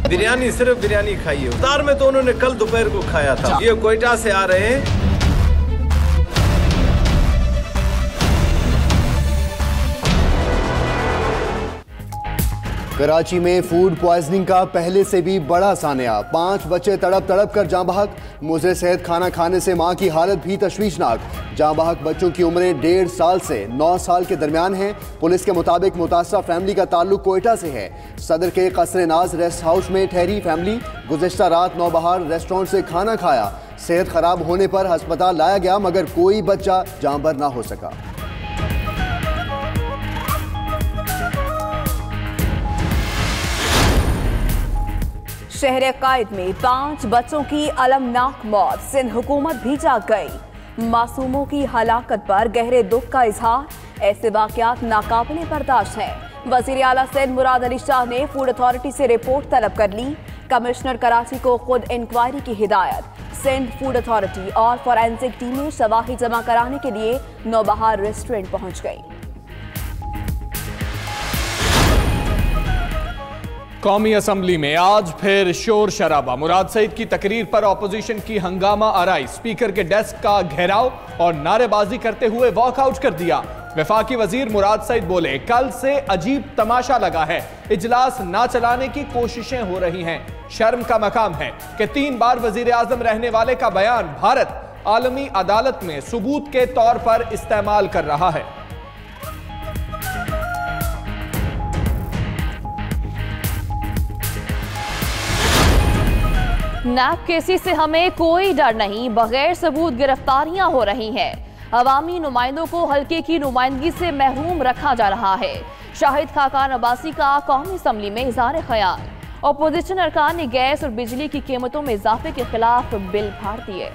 बिरयानी, सिर्फ बिरयानी खाई है। इफ्तार में तो उन्होंने कल दोपहर को खाया था। ये कोयटा से आ रहे हैं। कराची में फूड पॉइजनिंग का पहले से भी बड़ा सानिया। 5 बच्चे तड़प तड़प कर जाँ बहक। मुज़े सेहत खाना खाने से मां की हालत भी तशवीशनाक। जाँ बहक बच्चों की उम्रें 1.5 साल से 9 साल के दरमियान हैं। पुलिस के मुताबिक मुतासरा फैमिली का ताल्लुक कोयटा से है। सदर के कसरे नाज रेस्ट हाउस में ठहरी फैमिली गुज़िश्ता रात नौबहार रेस्टोरेंट से खाना खाया। सेहत खराब होने पर अस्पताल लाया गया मगर कोई बच्चा जाँबर ना हो सका। शहर कायद में 5 बच्चों की अलमनाक मौत। सिंध हुकूमत भी जाग गई। मासूमों की हलाकत पर गहरे दुख का इजहार। ऐसे वाकयात नाकाबिले बर्दाश्त हैं। वजीर आला सिंध मुराद अली शाह ने फूड अथॉरिटी से रिपोर्ट तलब कर ली। कमिश्नर कराची को खुद इंक्वायरी की हिदायत। सिंध फूड अथॉरिटी और फॉरेंसिक टीमें शवाहिद जमा कराने के लिए नौबहार रेस्टोरेंट पहुंच गई। कौमी असम्बली में आज फिर शोर शराबा। मुराद सईद की तकरीर पर ऑपोजिशन की हंगामा आराई। स्पीकर के डेस्क का घेराव और नारेबाजी करते हुए वॉकआउट कर दिया। वफाकी वजीर मुराद सईद बोले, कल से अजीब तमाशा लगा है। इजलास ना चलाने की कोशिशें हो रही हैं। शर्म का मकाम है कि 3 बार वजीर आजम रहने वाले का बयान भारत आलमी अदालत में सबूत के तौर पर इस्तेमाल कर रहा है। नैब केसी से हमें कोई डर नहीं, बगैर सबूत गिरफ्तारियां हो रही हैं। अवामी नुमाइंदों को हल्के की नुमाइंदगी से महरूम रखा जा रहा है। शाहिद खाकान अब्बासी का कौमी असम्बली में इज़हार ख्याल। अपोजिशन अरकान ने गैस और बिजली की कीमतों में इजाफे के खिलाफ बिल फाड़ दिए।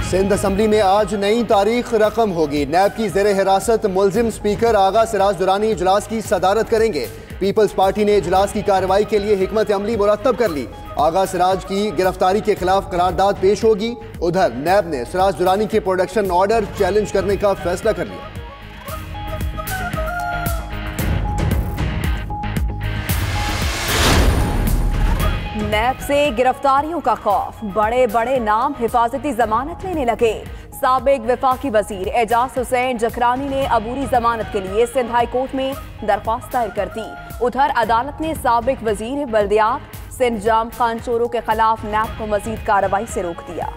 सिंध असम्बली में आज नई तारीख रकम होगी। नैब की ज़ेर हिरासत मुल्जिम स्पीकर आगा सिराज दुरानी इजलास की सदारत करेंगे। पीपल्स पार्टी ने इजलास की कार्रवाई के लिए हिकमत अमली मुरतब कर ली। आगा सिराज की गिरफ्तारी के खिलाफ करारदाद पेश होगी। उधर नैब ने सिराज दुरानी के प्रोडक्शन ऑर्डर चैलेंज करने का फैसला कर लिया। नैब से गिरफ्तारियों का खौफ। बड़े बड़े नाम हिफाजती जमानत लेने लगे। साबिक वफाकी वजीर एजाज हुसैन जकरानी ने अबूरी जमानत के लिए सिंध हाई कोर्ट में दरख्वास्त दायर कर दी। उधर अदालत ने साबिक वजीर बल्दियात सिंध जाम खान चोरों के खिलाफ नैब को मजीद कार्रवाई से रोक दिया।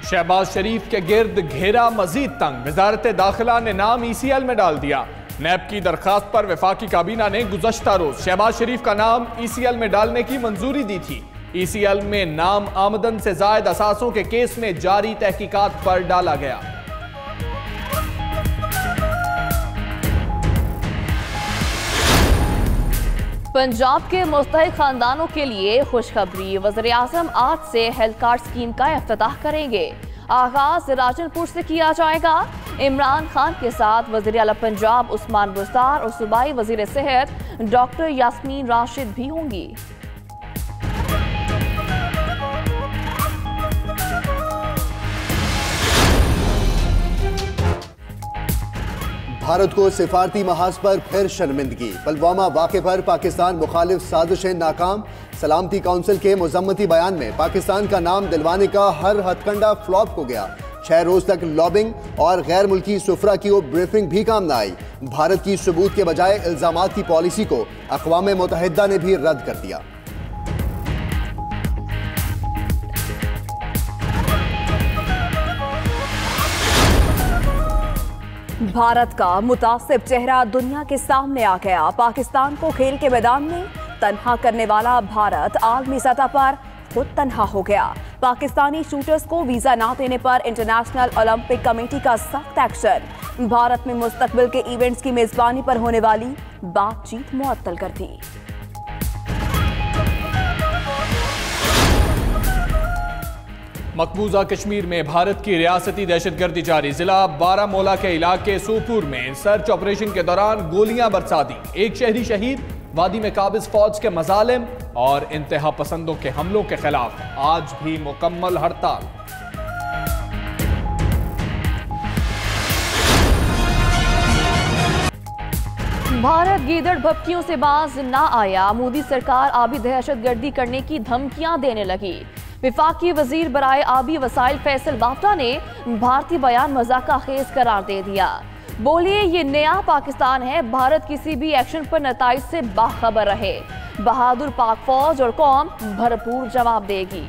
शहबाज शरीफ के गिर्द घेरा मजीद तंग। वजारत दाखिला ने नाम ECL में डाल दिया। नैब की दरखास्त पर वफाकी काबीना ने गुज़श्ता रोज शहबाज शरीफ का नाम ECL में डालने की मंजूरी दी थी। ECL में नाम आमदन से जायद असासों के केस में जारी तहकीकात पर डाला गया। पंजाब के मुस्तहिक खानदानों के लिए खुशखबरी। वज़ीर आज़म आज से हेल्थ कार्ड स्कीम का इफ्तिताह करेंगे। आगाज राजनपुर से किया जाएगा। इमरान खान के साथ वज़ीर आला पंजाब उस्मान बुज़दार और सूबाई वज़ीर सेहत डॉक्टर यास्मीन राशिद भी होंगी। भारत को सिफारती महाज पर फिर शर्मिंदगी। पुलवामा वाक़े पर पाकिस्तान मुखालिफ साजिशें नाकाम। सलामती काउंसिल के मुज़म्मती बयान में पाकिस्तान का नाम दिलवाने का हर हथकंडा फ्लॉप हो गया। 6 रोज तक लॉबिंग और गैर मुल्की सुफरा की ब्रीफिंग भी काम न आई। भारत की सबूत के बजाय इल्जामात की पॉलिसी को अक़वाम मुत्तहिदा ने भी रद्द कर दिया। भारत का मुतासिब चेहरा दुनिया के सामने आ गया। पाकिस्तान को खेल के मैदान में तन्हा करने वाला भारत आलमी सतह पर खुद तन्हा हो गया। पाकिस्तानी शूटर्स को वीजा ना देने पर इंटरनेशनल ओलंपिक कमेटी का सख्त एक्शन। भारत में मुस्तकबिल के इवेंट्स की मेजबानी पर होने वाली बातचीत मुअत्तल कर दी। मकबूजा कश्मीर में भारत की रियासती दहशतगर्दी जारी। जिला बारामूला के इलाके सोपुर में सर्च ऑपरेशन के दौरान गोलियां बरसा दी। एक शहरी शहीद। वादी में काबिज फौज के मजालिम और इंतहा पसंदों के हमलों के खिलाफ आज भी मुकम्मल हड़ताल। भारत गीदड़ भपकियों से बाज ना आया। मोदी सरकार आबी दहशतगर्दी करने की धमकियां देने लगी। विफाकी वजीर बराए आबी वसाइल फैसल बाफ्टा ने भारतीय बयान मजाका खेज करार दे दिया। बोले ये नया पाकिस्तान है, भारत किसी भी एक्शन पर नताइज से बाखबर रहे। बहादुर पाक फौज और कौम भरपूर जवाब देगी।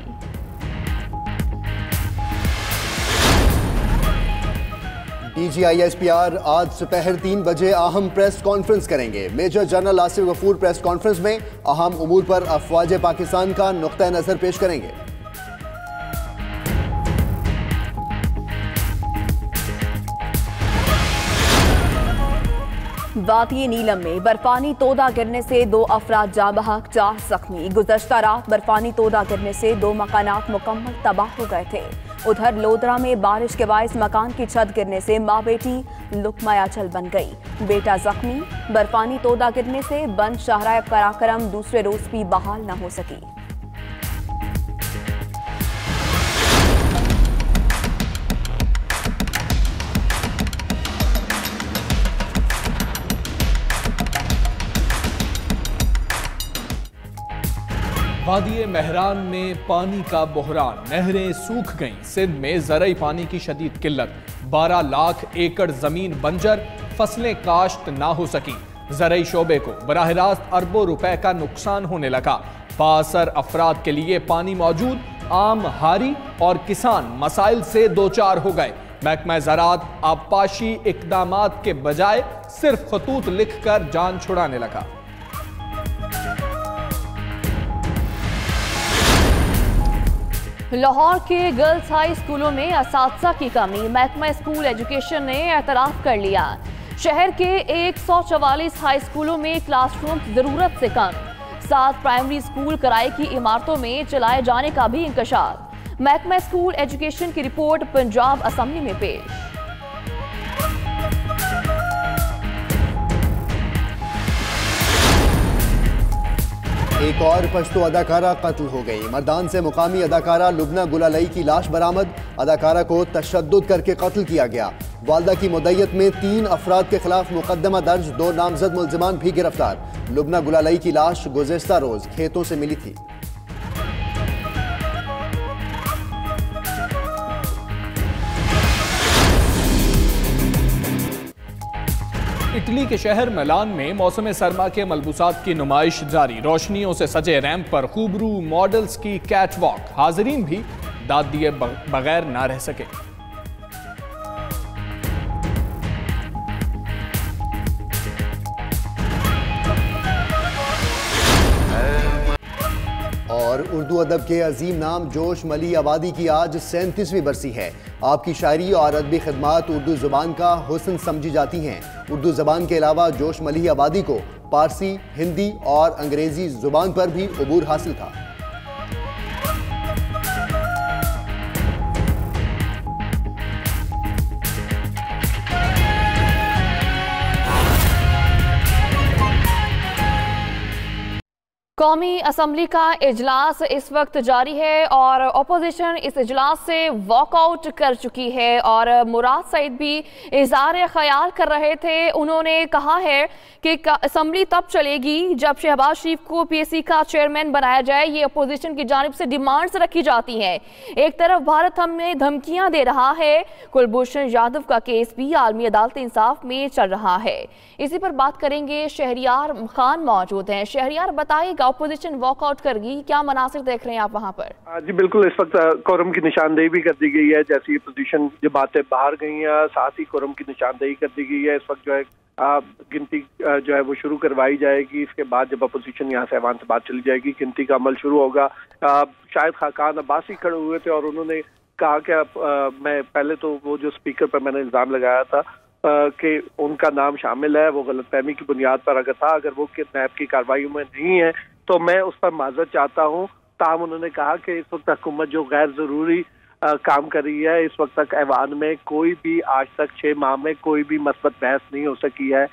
DGISPR आज दोपहर 3 बजे अहम प्रेस कॉन्फ्रेंस करेंगे। Major general Asif Ghafoor press conference में अहम उमूर पर अफवाज पाकिस्तान का नुक्ता नजर पेश करेंगे। वादी नीलम में बर्फानी तोदा गिरने से 2 अफराद जाँ बहक, 4 जख्मी। गुज़श्ता रात बर्फानी तोदा गिरने से 2 मकानात मुकम्मल तबाह हो गए थे। उधर लोधरा में बारिश के बायस मकान की छत गिरने से माँ बेटी लुकमायाचल बन गई। बेटा जख्मी। बर्फानी तोदा गिरने से बंद शाहराह कराकरम दूसरे रोज भी बहाल न हो सकी। वादी महरान में पानी का बहरान। नहरें सूख गईं। सिंध में ज़रई पानी की शदीद किल्लत। 12 लाख एकड़ जमीन बंजर, फसलें काश्त ना हो सकी। ज़रई शोबे को बराह रास्त अरबों रुपए का नुकसान होने लगा। बासर अफराद के लिए पानी मौजूद, आम हारी और किसान मसाइल से दो चार हो गए। महकमा ज़राअत आबपाशी इकदामात के बजाय सिर्फ खतूत लिखकर जान छुड़ाने लगा। लाहौर के गर्ल्स हाई स्कूलों में असातिज़ा की कमी। महकमा स्कूल एजुकेशन ने एतराफ़ कर लिया। शहर के 144 हाई स्कूलों में क्लासरूम ज़रूरत से कम। 7 प्राइमरी स्कूल किराए की इमारतों में चलाए जाने का भी इंकशाफ। महकमा स्कूल एजुकेशन की रिपोर्ट पंजाब असम्बली में पेश। एक और पश्तो अदाकारा कत्ल हो गई। मर्दान से मुकामी अदाकारा लुबना गुलालई की लाश बरामद। अदाकारा को तशद्दुद करके कत्ल किया गया। वालदा की मुद्दत में 3 अफराद के खिलाफ मुकदमा दर्ज। 2 नामजद मुल्जिमान भी गिरफ्तार। लुबना गुलालई की लाश गुज़श्ता रोज खेतों से मिली थी। इटली के शहर मिलान में मौसम सरमा के मलबूसात की नुमाइश जारी। रोशनियों से सजे रैंप पर खूबरू मॉडल्स की कैट वॉक। हाजरीन भी दाद दिए बगैर ना रह सके। और उर्दू अदब के अजीम नाम जोश मली आबादी की आज 37वीं बरसी है। आपकी शायरी और अदबी खिदमात उर्दू ज़ुबान का हुस्न समझी जाती हैं। उर्दू ज़बान के अलावा जोश मली आबादी को पारसी, हिंदी और अंग्रेज़ी ज़ुबान पर भी अबूर हासिल था। कौमी असम्बली का इजलास इस वक्त जारी है और अपोजिशन इस इजलास से वॉकआउट कर चुकी है। और मुराद सईद भी इज़हार ख्याल कर रहे थे। उन्होंने कहा है कि असम्बली तब चलेगी जब शहबाज शरीफ को PAC का चेयरमैन बनाया जाए। ये अपोजिशन की जानिब से डिमांड्स रखी जाती हैं। एक तरफ भारत हमें धमकियां दे रहा है, कुलभूषण यादव का केस भी आलमी अदालत इंसाफ में चल रहा है। इसी पर बात करेंगे। शहरियार खान मौजूद हैं। शहरियार बताइएगा, अपोजिशन वॉकआउट करेगी, क्या मनासिर देख रहे हैं आप वहाँ पर? जी बिल्कुल, इस वक्त कोरम की निशानदेही भी कर दी गई है। जैसी अपोजिशन जो बातें बाहर गई हैं, साथ ही कोरम की निशानदेही कर दी गई है। इस वक्त जो है गिनती जो है वो शुरू करवाई जाएगी। इसके बाद जब अपोजिशन यहाँ से ऐवान से बात चली जाएगी, गिनती का अमल शुरू होगा। शायद खाकान अब्बासी खड़े हुए थे और उन्होंने कहा कि मैं पहले तो वो जो स्पीकर पर मैंने इल्ज़ाम लगाया था कि उनका नाम शामिल है, वो गलतफहमी की बुनियाद पर अगर था, अगर वो नैब की कार्रवाइयों में नहीं है तो मैं उस पर माजरत चाहता हूँ। ताहम उन्होंने कहा कि इस वक्त हुकूमत जो गैर ज़रूरी काम कर रही है। इस वक्त तक ऐवान में कोई भी आज तक 6 माह में कोई भी मस्बत बहस नहीं हो सकी है।